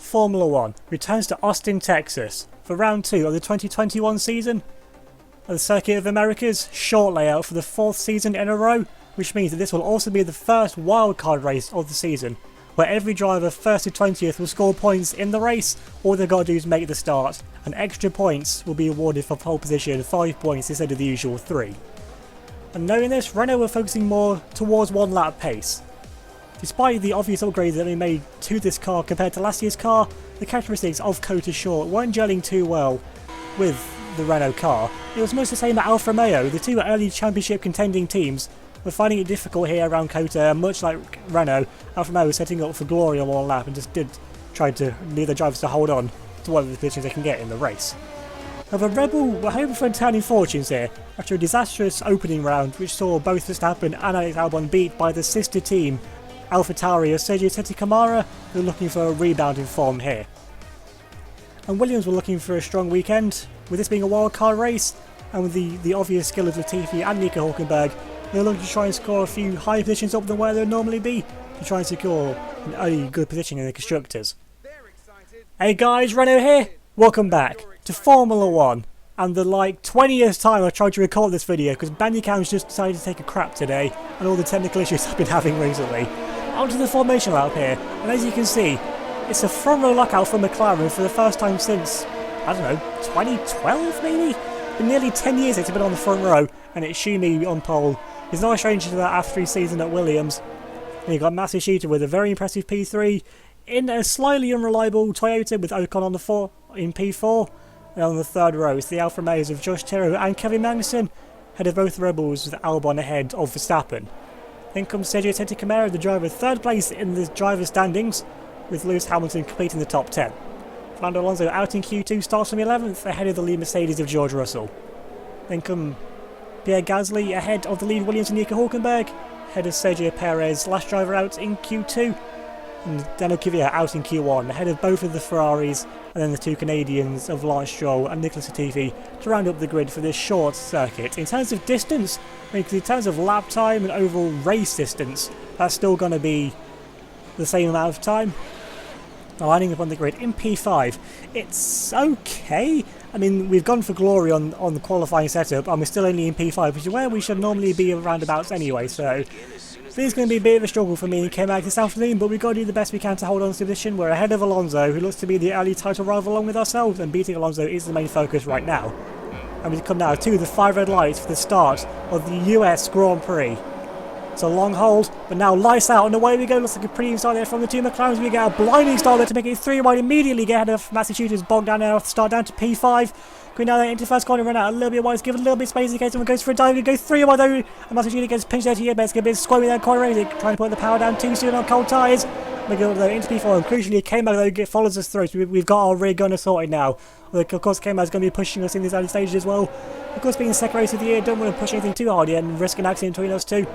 Formula 1 returns to Austin, Texas for round 2 of the 2021 season. The Circuit of America's short layout for the 4th season in a row, which means that this will also be the first wildcard race of the season, where every driver 1st to 20th will score points in the race. All they've got to do is make the start, and extra points will be awarded for pole position, 5 points instead of the usual 3. And knowing this, Renault were focusing more towards 1 lap pace. Despite the obvious upgrades that they made to this car compared to last year's car, the characteristics of Cota Short weren't gelling too well with the Renault car. It was most the same at Alfa Romeo. The two early championship contending teams were finding it difficult here around Cota, and much like Renault, Alfa Romeo was setting up for glory on 1 lap and just did try to lead the drivers to hold on to whatever positions they can get in the race. However, Red Bull were hoping for turning fortunes here after a disastrous opening round which saw both Verstappen and Alex Albon beat by the sister team AlphaTauri of Sergio Camara, who were looking for a rebound in form here. And Williams were looking for a strong weekend, with this being a wildcard race, and with the obvious skill of Latifi and Nico Hülkenberg, they were looking to try and score a few higher positions up than where they would normally be, to try and secure an early good position in the Constructors. Hey guys, Renault here! Welcome back to Formula 1, and the 20th time I've tried to record this video because Bandicam's just decided to take a crap today, and all the technical issues I've been having recently. Onto the formation lap here, and as you can see, it's a front row lockout for McLaren for the first time since, I don't know, 2012 maybe? Been nearly 10 years it's been on the front row, and it's Schumi on pole. He's not a stranger to that after his season at Williams. And you've got Matsushita with a very impressive P3, in a slightly unreliable Toyota with Ocon on the in P4. And on the 3rd row, it's the Alfa Romeos of Josh Tiro and Kevin Magnussen, head of both Rebels with Albon ahead of Verstappen. Then comes Sergio Camara, the driver 3rd place in the driver's standings, with Lewis Hamilton completing the top 10. Fernando Alonso out in Q2 starts from 11th, ahead of the lead Mercedes of George Russell. Then come Pierre Gasly ahead of the lead Williams and Nico Hülkenberg, ahead of Sergio Perez, last driver out in Q2. And Daniel Kvyat out in Q1, ahead of both of the Ferraris, and then the 2 Canadians of Lance Stroll and Nicolas Latifi to round up the grid for this short circuit. In terms of distance, in terms of lap time and overall race distance, that's still going to be the same amount of time. Now, lining up on the grid in P5, it's okay. I mean, we've gone for glory on the qualifying setup, and we're still only in P5, which is where we should normally be roundabouts anyway, so this is going to be a bit of a struggle for me in K-Mag this afternoon, but we've got to do the best we can to hold on to the position. We're ahead of Alonso, who looks to be the early title rival along with ourselves, and beating Alonso is the main focus right now. And we come now to the 5 red lights for the start of the US Grand Prix. It's a long hold, but now lights out and away we go. Looks like a pretty start there from the 2 McLarens. We get a blinding start there to make it 3 wide immediately, get ahead of Massachusetts, bogged down now, start down to P5. Going down there into first corner, run out a little bit wide, give it a little bit of space in case someone goes for a dive. We go 3 wide though, and Massachusetts gets pinched there to here, but it's going to be squirmy there, corner, trying to put the power down too soon on cold tyres. We go though into P4, and crucially K-Mag though follows us through, so we've got our rear gunner sorted now. Of course K-Mag is going to be pushing us in these early stages as well. Of course, being the second race of the year, don't want to push anything too hard yet and risk an accident between us two.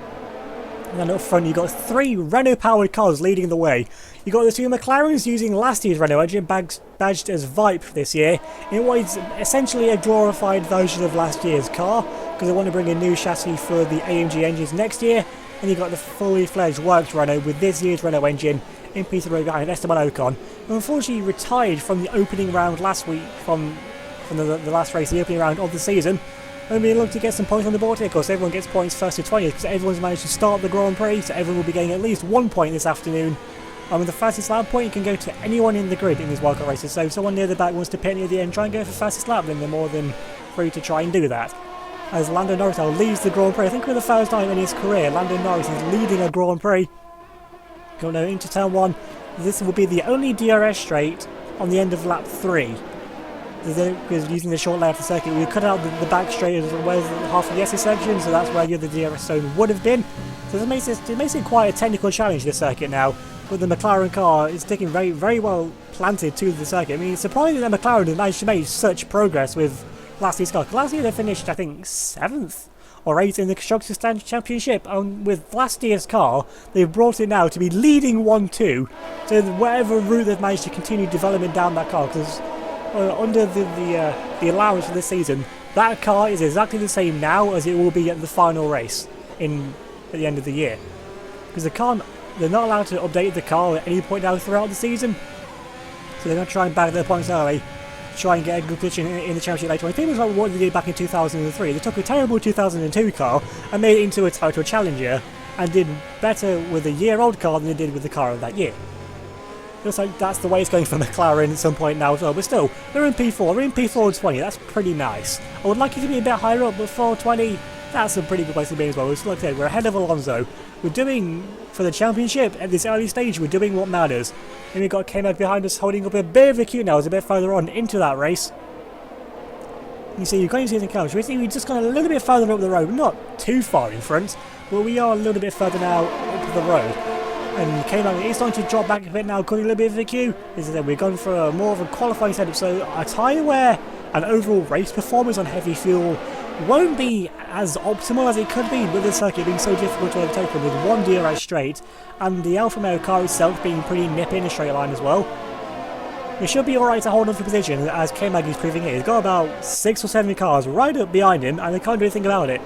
And then up front you've got 3 Renault-powered cars leading the way. You've got the 2 McLarens using last year's Renault engine, badged as Vipe this year, in what is essentially a glorified version of last year's car, because they want to bring a new chassis for the AMG engines next year. And you've got the fully fledged worked Renault with this year's Renault engine in P3 behind Esteban Ocon, who unfortunately retired from the opening round last week, from the last race, the opening round of the season. And we look to get some points on the board here. Of course, everyone gets points 1st to 20th because everyone's managed to start the Grand Prix, so everyone will be getting at least 1 point this afternoon. And with the fastest lap point, you can go to anyone in the grid in these wildcard races. So if someone near the back wants to pit near the end and try and go for fastest lap, then they're more than free to try and do that. As Lando Norris now leads the Grand Prix, I think for the first time in his career, Lando Norris is leading a Grand Prix. Going now into turn 1. This will be the only DRS straight on the end of lap 3. Because using the short layout of the circuit, we cut out the back straight as well as half of the SS section, so that's where the other DRS zone would have been. So it makes it quite a technical challenge, this circuit now. But the McLaren car is sticking very, very well planted to the circuit. I mean, it's surprising that McLaren has managed to make such progress with last year's car. Last year they finished, I think, 7th or 8th in the Constructors' Championship. And with last year's car, they've brought it now to be leading 1-2. So whatever route they've managed to continue development down that car, because under the allowance for this season, that car is exactly the same now as it will be at the final race at the end of the year. Because they're not allowed to update the car at any point now throughout the season. So they're going to try and bag their points early, try and get a good position in the championship later on. I think it was like what they did back in 2003. They took a terrible 2002 car and made it into a title challenger, and did better with a year-old car than they did with the car of that year. Looks like that's the way it's going for McLaren at some point now as well, but still, they're in P4, we're in P4 20, that's pretty nice. I would like it to be a bit higher up, but 420, that's a pretty good place to be as well. Like I said, we're ahead of Alonso. We're doing, for the championship, at this early stage, we're doing what matters. And we've got K-Mag behind us holding up a bit of a queue now, as a bit further on into that race. You see, you can't even see the couch. We've just gone a little bit further up the road, not too far in front, but we are a little bit further now up the road. And K-Mag is starting to drop back a bit now, cutting a little bit of the queue. As I said, we're going for more of a qualifying setup, so our tyre wear and overall race performance on heavy fuel won't be as optimal as it could be, with the circuit being so difficult to overtake with one DRS straight, and the Alfa Romeo car itself being pretty nippy in a straight line as well. It should be alright to hold on for position, as K-Mag is proving it. He's got about 6 or 7 cars right up behind him, and they can't do anything about it.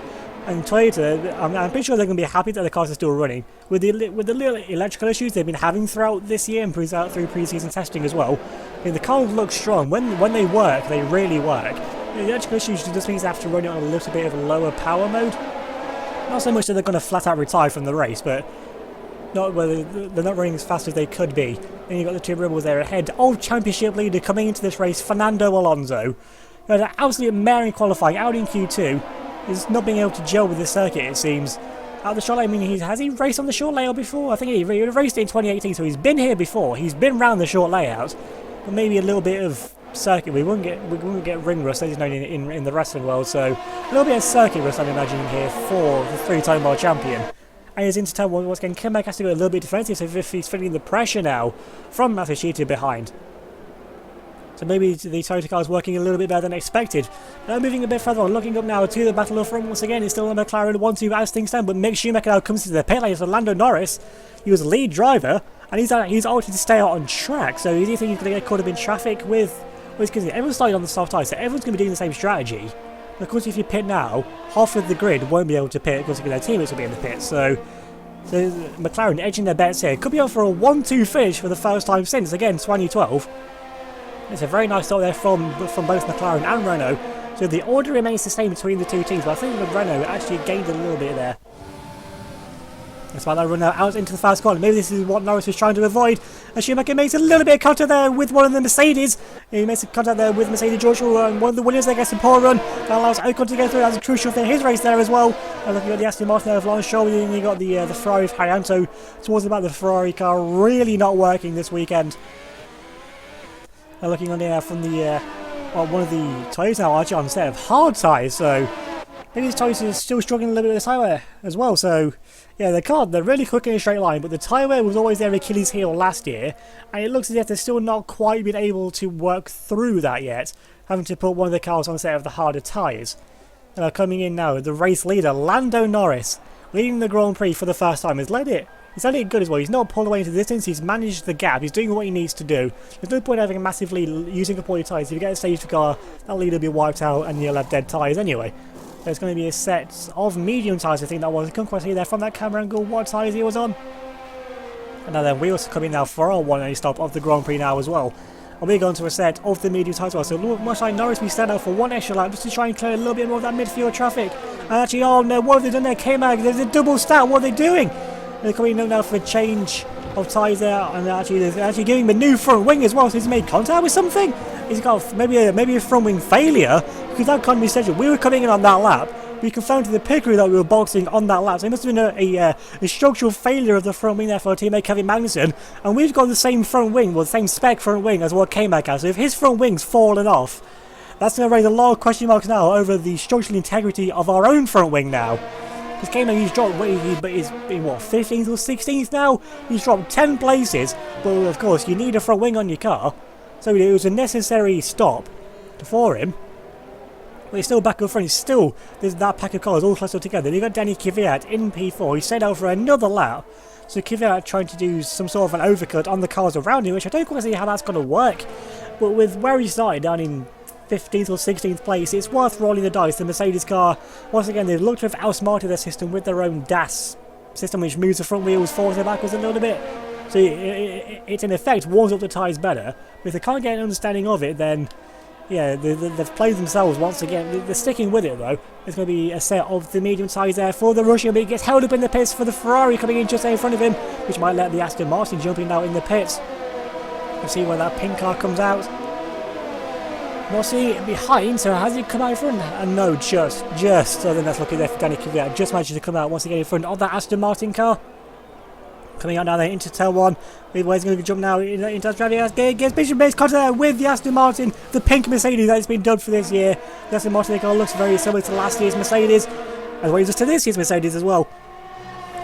And Toyota, I'm pretty sure they're going to be happy that the cars are still running. With the little electrical issues they've been having throughout this year and through pre-season testing as well, I mean, the cars look strong. When they work, they really work. The electrical issues just means they have to run it on a little bit of a lower power mode. Not so much that they're going to flat out retire from the race, but they're not running as fast as they could be. Then you've got the two rebels there ahead. Old championship leader coming into this race, Fernando Alonso. He had an absolute mare in qualifying, out in Q2. He's not being able to gel with the circuit, it seems. Out the short layout, I mean, has he raced on the short layout before? I think he raced it in 2018, so he's been here before. He's been round the short layout, but maybe a little bit of circuit. We wouldn't get ring rust, as is known in the wrestling world. So a little bit of circuit rust, I'm imagining here for the 3-time world champion. And he's into turn 1 once again. K-Mag has to go a little bit defensive, so if he's feeling the pressure now from Matsushita behind. So maybe the Toyota car is working a little bit better than expected. Now moving a bit further on, looking up now to the battle of front once again. It's still a McLaren 1-2 as things stand, but Mick Schumacher now comes to the pit lane. It's Lando Norris. He was the lead driver, and he's altered to stay out on track. So do you think he's going to get caught up in traffic with because everyone's starting on the soft tyres, so everyone's going to be doing the same strategy. And of course, if you pit now, half of the grid won't be able to pit because their teammates will be in the pit. So McLaren edging their bets here. Could be on for a 1-2 finish for the first time since, again, 2012. It's a very nice start there from both McLaren and Renault. So the order remains the same between the two teams, but I think that Renault actually gained a little bit there. That's why they run out into the fast corner. Maybe this is what Norris was trying to avoid. And Schumacher makes a little bit of contact there with one of the Mercedes. He makes a contact there with Mercedes George, one of the winners there, gets a poor run. That allows Ocon to go through. That's crucial for his race there as well. And looking at the Aston Martin there of Lance Stroll, and you got the Ferrari of Hyanto towards the back. The Ferrari car really not working this weekend. Looking on there from the one of the Toyotas now actually on a set of hard tyres, so maybe this Toyota is still struggling a little bit with the tyre wear as well. So yeah, they're really quick in a straight line, but the tyre wear was always their Achilles heel last year, and it looks as if they're still not quite been able to work through that yet, having to put one of the cars on a set of the harder tyres. And coming in now, the race leader, Lando Norris, leading the Grand Prix for the first time, has led it. He's done it good as well. He's not pulled away into the distance. He's managed the gap. He's doing what he needs to do. There's no point having a massive lead using up all your tyres. If you get a safety car, that lead will be wiped out and you'll have dead tyres anyway. There's going to be a set of medium tyres, I think that was. I couldn't quite see there from that camera angle what tyres he was on. And now then wheels coming now for our 1A stop of the Grand Prix now as well. And we're going to a set of the medium tyres as well. So much like Norris, we stand out for one extra lap just to try and clear a little bit more of that midfield traffic. And actually, oh no, what have they done there? K-Mag, there's a double stat. What are they doing? They're coming in now for a change of tyres there, and they're actually giving him a new front wing as well. So he's made contact with something. He's got maybe a front wing failure, because that can't be scheduled. We were coming in on that lap. We confirmed to the pit crew that we were boxing on that lap. So it must have been a structural failure of the front wing there for our teammate Kevin Magnussen. And we've got the same front wing, well, the same spec front wing as what K-Mag has. So if his front wing's fallen off, that's going to raise a lot of question marks now over the structural integrity of our own front wing now. Because K-Mag, he's dropped, he's in what, 15th or 16th now? He's dropped 10 places, but of course you need a front wing on your car, so it was a necessary stop for him. But he's still back up front, there's that pack of cars all clustered together. Then you've got Danny Kvyat in P4, he stayed out for another lap, so Kvyat trying to do some sort of an overcut on the cars around him, which I don't quite see how that's going to work. But with where he started down in 15th or 16th place, it's worth rolling the dice. The Mercedes car, once again, they've looked to have outsmarted their system with their own DAS system, which moves the front wheels forwards and backwards a little bit. So it in effect warms up the tyres better. But if they can't get an understanding of it, then yeah, they've played themselves once again. They're sticking with it though. There's going to be a set of the medium tyres there for the Russian, but he gets held up in the pits for the Ferrari coming in just in front of him, which might let the Aston Martin jumping out in the pits. We'll see where that pink car comes out. We'll see behind, so has he come out in front? And no, just. So then that's looking there for Danny Kvyat. Just managed to come out once again in front of that Aston Martin car. Coming out now there into turn 1. Where's going to jump now into Australia? Gets Bishop Base contact with the Aston Martin, the pink Mercedes that's been dubbed for this year. The Aston Martin car looks very similar to last year's Mercedes, as well as to this year's Mercedes as well.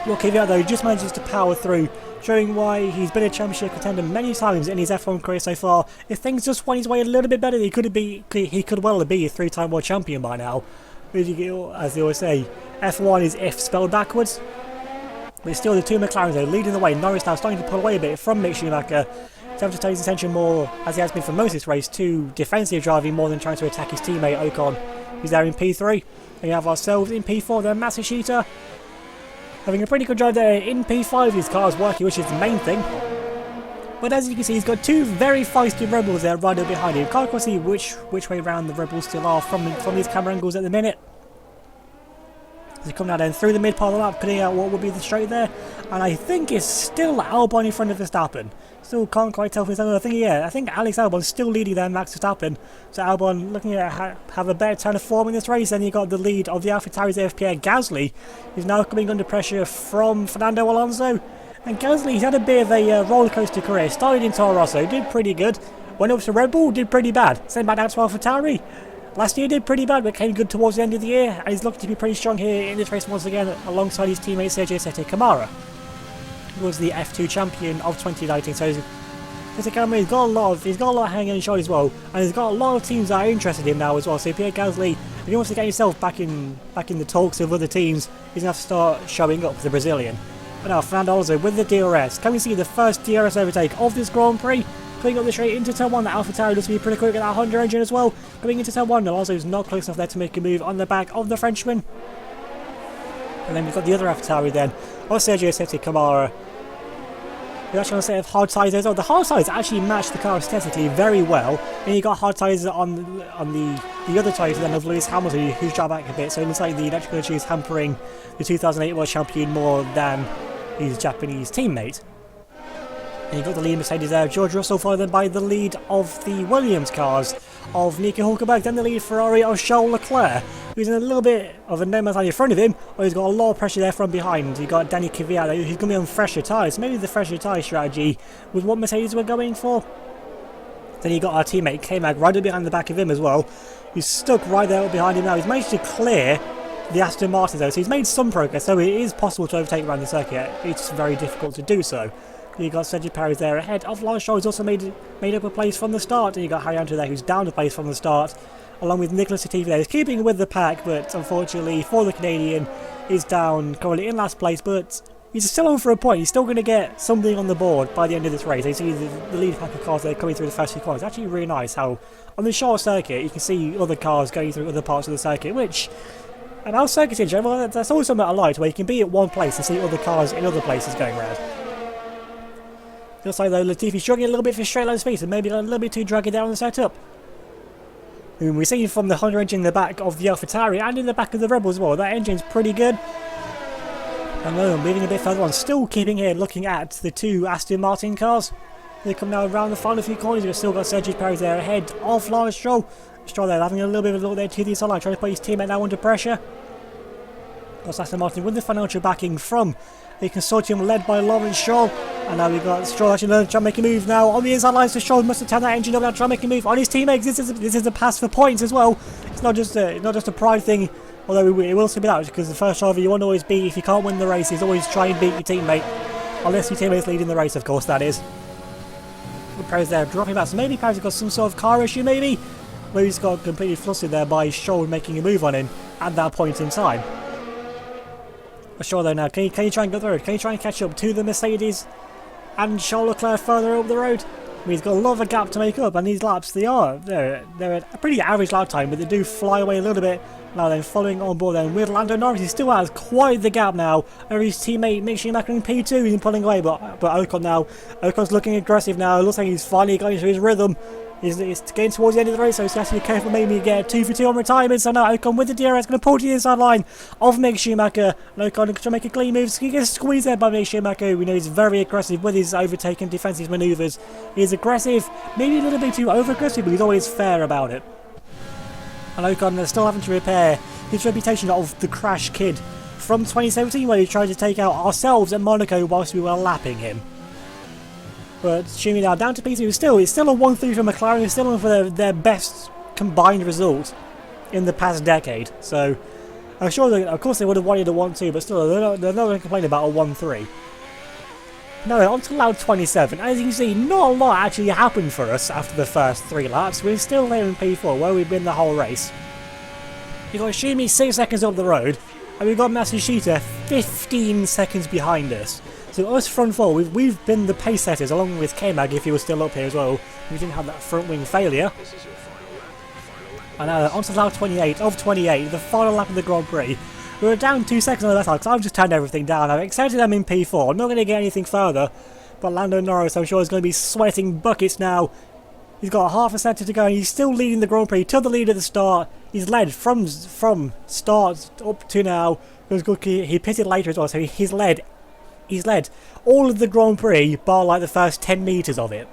Well, Kvyat though just manages to power through, showing why he's been a championship contender many times in his F1 career so far. If things just went his way a little bit better, he could well be a 3-time world champion by now. As they always say, F1 is if spelled backwards. But it's still the two McLarens there leading the way. Norris now starting to pull away a bit from Mick Schumacher. He's having to turn his attention more, as he has been for most of this race, to defensive driving more than trying to attack his teammate Ocon. He's there in P3. And we have ourselves in P4 there, Matsushita. Having a pretty good drive there in P5. His car's working, which is the main thing. But as you can see, he's got two very feisty Rebels there right up behind him. Can't quite see which way round the Rebels still are from these camera angles at the minute. He's coming out then through the mid part of the lap, cutting out what would be the straight there. And I think it's still Albon in front of Verstappen. Still can't quite tell for his own. I think Alex Albon's still leading there, Max Verstappen. So Albon looking at have a better turn of form in this race. Then you got the lead of the AlphaTauri's Pierre Gasly, who's now coming under pressure from Fernando Alonso. And Gasly's had a bit of a rollercoaster career. Started in Toro Rosso, did pretty good. Went up to Red Bull, did pretty bad. Sent back down to AlphaTauri. Last year did pretty bad, but came good towards the end of the year, and he's looking to be pretty strong here in this race once again, alongside his teammate Sergio Sette Camara, who was the F2 champion of 2019. So Sette Camara, he's got a lot hanging on his shoulders as well, and he's got a lot of teams that are interested in him now as well. So Pierre Gasly, if he wants to get himself back in the talks of other teams, he's going to have to start showing up, the Brazilian. But now Fernando Alonso with the DRS. Can we see the first DRS overtake of this Grand Prix? Coming up the straight into turn 1, the AlphaTauri looks to be pretty quick at that Honda engine as well. Coming into turn 1, Alonso's not close enough there to make a move on the back of the Frenchman. And then we've got the other AlphaTauri then, of Sergio Sette Camara. We're actually on a set of hard tyres as well. The hard tyres actually match the car aesthetically very well. And you got hard tyres on the other tyres then of Lewis Hamilton, who's dropped back a bit. So it looks like the electrical issue is hampering the 2008 World Champion more than his Japanese teammate. And you've got the lead Mercedes there, George Russell, followed then by the lead of the Williams cars of Nico Hülkenberg, then the lead Ferrari of Charles Leclerc, who's in a little bit of a no man's land in front of him, but he's got a lot of pressure there from behind. You've got Danny Kvyat, who's going to be on fresher tyres. Maybe the fresher tyre strategy was what Mercedes were going for. Then you got our teammate K-Mag right up behind the back of him as well. He's stuck right there behind him now. He's managed to clear the Aston Martin though, so he's made some progress, so it is possible to overtake around the circuit. It's very difficult to do so. You got Sergio Perez there ahead of Lance Stroll, who's also made up a place from the start. And you got Harry Hunter there, who's down a place from the start, along with Nicholas Latifi there. He's keeping with the pack, but unfortunately for the Canadian, is down currently in last place. But he's still on for a point. He's still going to get something on the board by the end of this race. You see the lead pack of cars there coming through the first few corners. It's actually really nice how on the short circuit you can see other cars going through other parts of the circuit, which, and our circuits in general, that's always something I like, where you can be at one place and see other cars in other places going around. Looks like though Latifi's struggling a little bit for straight line speed, and maybe a little bit too draggy there on the setup. And we see from the Honda engine in the back of the AlphaTauri and in the back of the Rebel as well. That engine's pretty good. And then moving a bit further on, still keeping here looking at the two Aston Martin cars. They come now around the final few corners. We've still got Sergio Perez there ahead of Lance Stroll. Stroll there having a little bit of a look there to the sideline, trying to put his teammate now under pressure. Got Aston Martin with the financial backing from a consortium led by Lawrence Stroll. And now we've got Stroll actually trying to make a move now on the inside lines. So Stroll must have turned that engine up now, trying to make a move on his teammates. This is a pass for points as well. It's not just a pride thing, although it will still be that, because the first driver you want to always be, if you can't win the race, is always try and beat your teammate. Unless your teammate's leading the race, of course, that is. Perez there dropping back, so maybe Perez has got some sort of car issue, maybe? Maybe he's got completely flustered there by Stroll making a move on him at that point in time. But Stroll though now, can you try and go through it? Can you try and catch up to the Mercedes and Charles Leclerc further up the road? I mean, he's got a lot of a gap to make up, and these laps, they're a pretty average lap time, but they do fly away a little bit. Now then, following on board then with Lando Norris, he still has quite the gap now over his teammate Mick Schumacher in P2. He's pulling away, but Ocon now, Ocon's looking aggressive now. It looks like he's finally got into his rhythm. He's getting towards the end of the race, so he's has to be careful, maybe get 2 for 2 on retirement. So now Ocon with the DRS going to pull to the inside line of Mick Schumacher. And Ocon trying to make a clean move. He gets squeezed there by Mick Schumacher. We know he's very aggressive with his overtaking defensive manoeuvres. He's aggressive, maybe a little bit too over-aggressive, but he's always fair about it. And Ocon is still having to repair his reputation of the crash kid from 2017, where he tried to take out ourselves at Monaco whilst we were lapping him. But Schumi now down to P2. It's still a 1-3 for McLaren. It's still on for their best combined result in the past decade. So I'm sure that, of course, they would have wanted a 1-2, but still they're not going to complain about a 1-3. Now on to lap 27. As you can see, not a lot actually happened for us after the first 3 laps. We're still there in P4, where we've been the whole race. We've got Schumi 6 seconds up the road, and we've got Matsushita 15 seconds behind us. So us front four, we've been the pace setters, along with K-Mag if he was still up here as well. We didn't have that front wing failure. And now on to lap 28 of 28, the final lap of the Grand Prix. We were down 2 seconds on the left side, because I've just turned everything down. I've accepted them in P4. I'm not going to get anything further. But Lando Norris, I'm sure, is going to be sweating buckets now. He's got half a sector to go, and he's still leading the Grand Prix till the lead at the start. He's led from start up to now. He pitted later as well, so he's led all of the Grand Prix, bar like the first 10 metres of it.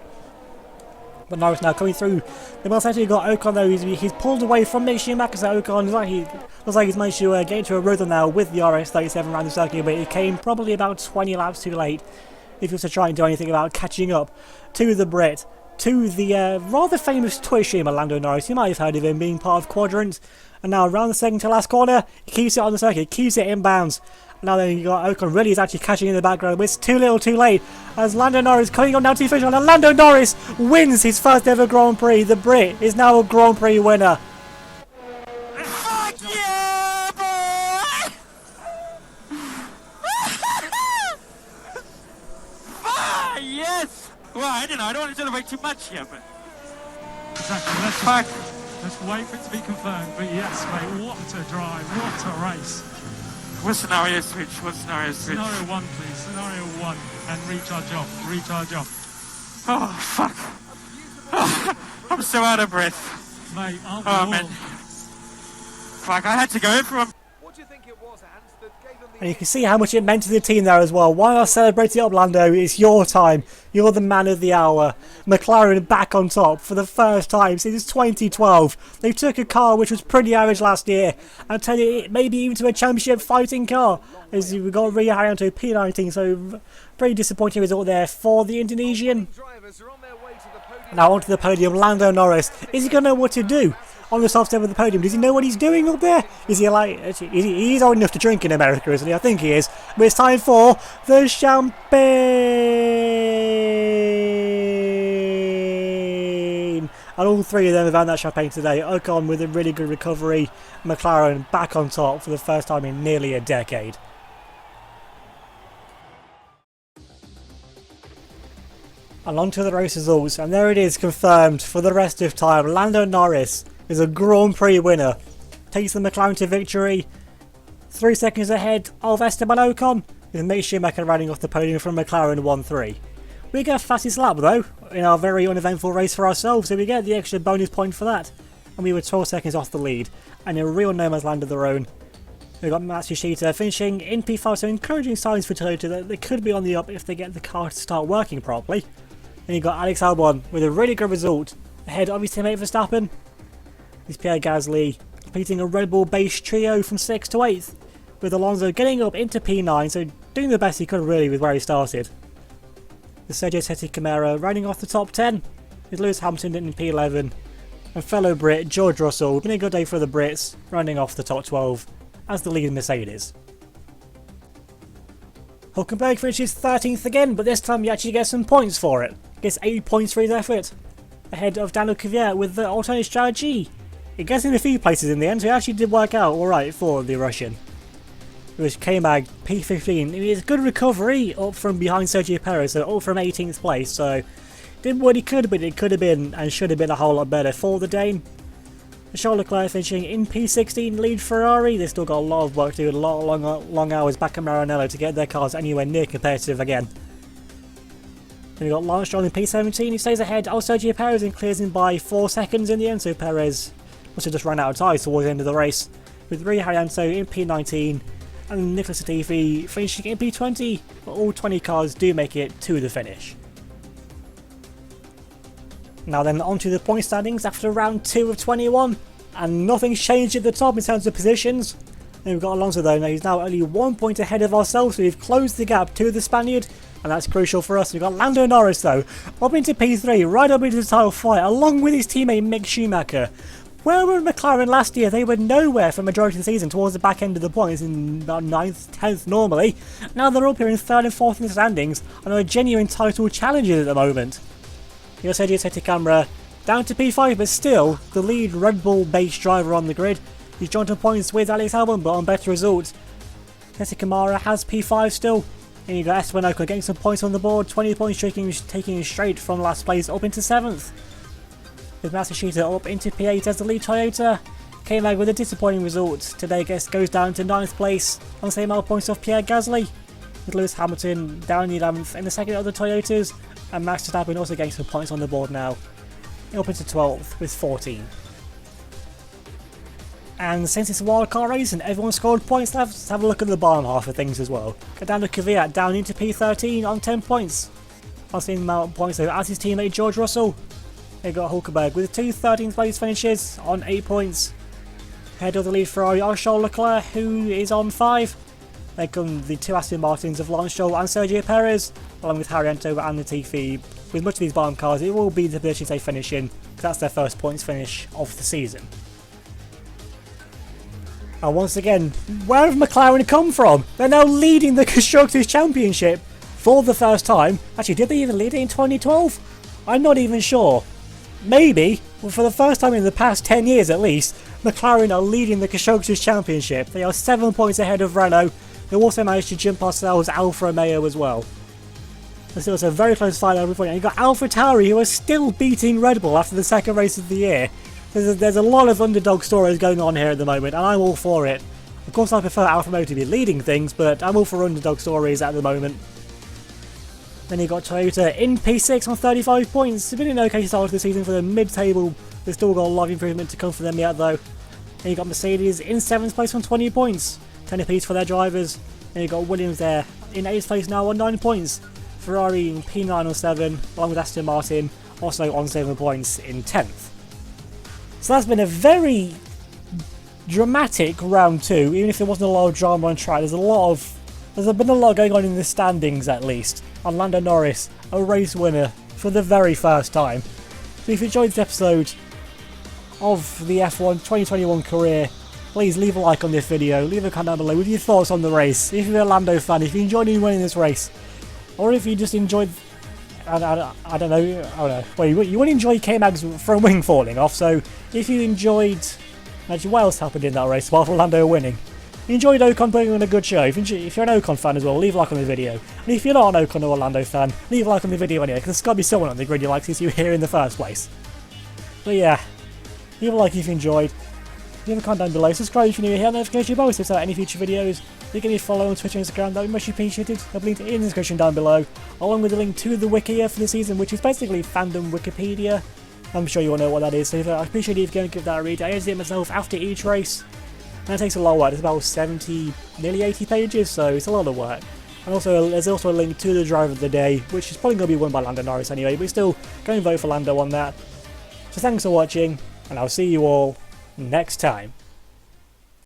But Norris now coming through the middle sector. You've got Ocon though, he's pulled away from Mick Schumacher, so Ocon looks like he's managed to get into a rhythm now with the RS37 around the circuit, but it came probably about 20 laps too late if he was to try and do anything about catching up to the Brit, to the rather famous Twitch streamer Lando Norris. You might have heard of him being part of Quadrant. And now around the second to last corner, he keeps it on the circuit, keeps it inbounds. Now then you got Ocon really is actually catching in the background, but it's too little too late as Lando Norris coming on down to the finish line, and Lando Norris wins his first ever Grand Prix. The Brit is now a Grand Prix winner. Fuck yeah, boy! Ah, yes! Well, I don't know, I don't want to celebrate too much here, but... Exactly, let's wait for it to be confirmed, but yes, mate, what a drive, what a race. What scenario switch? Scenario 1, please. Scenario 1. And recharge off. Oh, fuck. Oh, I'm so out of breath. Mate, aren't we Oh, all? man. Fuck, I had to go for him. What do you think it was, Hans, that gave them the... And you can see how much it meant to the team there as well. Why not celebrate it up, Lando? It's your time. You're the man of the hour. McLaren back on top for the first time since 2012. They took a car which was pretty average last year and turned it maybe even to a championship fighting car. As we got Rio Haryanto to P19, so pretty disappointing result there for the Indonesian. drivers are on their way to the podium. Now onto the podium, Lando Norris. Is he going to know what to do on the soft step of the podium? Does he know what he's doing up there? Is he like... He's old enough to drink in America, isn't he? I think he is. But it's time for the champagne! And all three of them have had that champagne today. Ocon with a really good recovery. McLaren back on top for the first time in nearly a decade. And on to the race results, and there it is confirmed for the rest of time. Lando Norris is a Grand Prix winner. Takes the McLaren to victory. 3 seconds ahead of Esteban Ocon, with Mick Schumacher running off the podium from McLaren 1-3. We get a fastest lap though, in our very uneventful race for ourselves, so we get the extra bonus point for that. And we were 12 seconds off the lead, and a real no man's land of their own. We've got Matsushita finishing in P5, so encouraging signs for Toyota that they could be on the up if they get the car to start working properly. And you've got Alex Albon with a really good result ahead of his teammate Verstappen. It's Pierre Gasly completing a Red Bull base trio from 6th to 8th, with Alonso getting up into P9, so doing the best he could really with where he started. The Sergio Seti Camara rounding off the top 10, with Lewis Hamilton in P11, and fellow Brit George Russell, been a good day for the Brits, rounding off the top 12 as the lead Mercedes. Hulkenberg finishes 13th again, but this time you actually get some points for it. Gets 8 points for his effort, ahead of Daniel Kvyat with the alternate strategy. It gets in a few places in the end, so it actually did work out alright for the Russian. It was K-Mag P15. It was a good recovery up from behind Sergio Perez, so up from 18th place, so Did what he could, but it could have been and should have been a whole lot better for the Dane. Charles Leclerc finishing in P16 lead Ferrari. They've still got a lot of work to do, a lot of long hours back at Maranello to get their cars anywhere near competitive again. Then we've got Lance Stroll in P17, he stays ahead of Sergio Perez and clears him by 4 seconds in the end, so Perez must have just run out of tyres towards the end of the race. With Rio Haryanto in P19 and Nicholas Latifi finishing in P20, but all 20 cars do make it to the finish. Now then, onto the point standings after round 2 of 21, and nothing's changed at the top in terms of positions. Then we've got Alonso though, now he's now only 1 point ahead of ourselves, so we've closed the gap to the Spaniard, and that's crucial for us. We've got Lando Norris though, up into P3, right up into the title fight, along with his teammate Mick Schumacher. Where were McLaren last year? They were nowhere for the majority of the season, towards the back end of the points, in about 9th, 10th normally. Now they're up here in 3rd and 4th in the standings, and are genuine title challengers at the moment. Your Sergio Sette Camera down to P5, but still the lead Red Bull based driver on the grid. He's joined on points with Alex Albon, but on better results. Sette Camara has P5 still. And you got Esteban Ocon getting some points on the board, 20 points taking him straight from last place up into 7th. With Matsushita up into P8 as the lead Toyota. K-Mag with a disappointing result today, goes down to 9th place on the same amount of points off Pierre Gasly. With Lewis Hamilton down in the 11th in the second of the Toyotas. And Max Verstappen also getting some points on the board now, up into 12th with 14. And since it's a wildcard race and everyone scored points, let's have a look at the bottom half of things as well. Daniel Kvyat down into P13 on 10 points. On the same amount of points though as his teammate George Russell. They got Hulkenberg with 2 13th place finishes on 8 points. Head of the lead Ferrari are Charles Leclerc, who is on 5. They come the 2 Aston Martins of Lance Stroll and Sergio Perez, along with Haryanto and Latifi. With much of these bottom cars, it will be the positions they finish in, because that's their first points finish of the season. And once again, where have McLaren come from? They're now leading the Constructors' Championship for the first time. Actually, did they even lead it in 2012? I'm not even sure. Maybe, but for the first time in the past 10 years at least, McLaren are leading the Constructors' Championship. They are 7 points ahead of Renault, who also managed to jump ourselves Alfa Romeo as well. There's still a very close fight over point. And you've got AlphaTauri, who are still beating Red Bull after the second race of the year. There's a lot of underdog stories going on here at the moment, and I'm all for it. Of course, I prefer Alfa Romeo to be leading things, but I'm all for underdog stories at the moment. Then you've got Toyota in P6 on 35 points. It's been an okay start to the season for the mid-table. They've still got a lot of improvement to come for them yet, though. Then you've got Mercedes in 7th place on 20 points. 10 apiece for their drivers. Then you've got Williams there in 8th place now on 9 points. Ferrari in P9 on 7, along with Aston Martin, also on 7 points in 10th. So that's been a very dramatic round 2, even if there wasn't a lot of drama on track. There's been a lot going on in the standings at least. And Lando Norris, a race winner for the very first time. So if you enjoyed this episode of the F1 2021 career, please leave a like on this video, leave a comment down below with your thoughts on the race. If you're a Lando fan, if you enjoyed winning this race, or if you just enjoyed, I don't know, well, you wouldn't enjoy K-Mag's front wing falling off, so if you enjoyed, actually what else happened in that race apart from Lando winning? You enjoyed Ocon putting on a good show. If you're an Ocon fan as well, leave a like on the video. And if you're not an Ocon or Lando fan, leave a like on the video anyway, because there's got to be someone on the grid who likes you here in the first place. But yeah, leave a like if you enjoyed. Leave a comment down below, subscribe if you're new here, notification bell so any future videos. You can follow on Twitter and Instagram, that would be much appreciated. I'll link it in the description down below, along with a link to the wiki here for the season, which is basically fandom Wikipedia. I'm sure you all know what that is, so I appreciate it if you're going to give that a read. I edit it myself after each race, and it takes a lot of work. It's about 70, nearly 80 pages, so it's a lot of work. And also, there's also a link to the driver of the day, which is probably going to be won by Lando Norris anyway, but still, go and vote for Lando on that. So thanks for watching, and I'll see you all next time.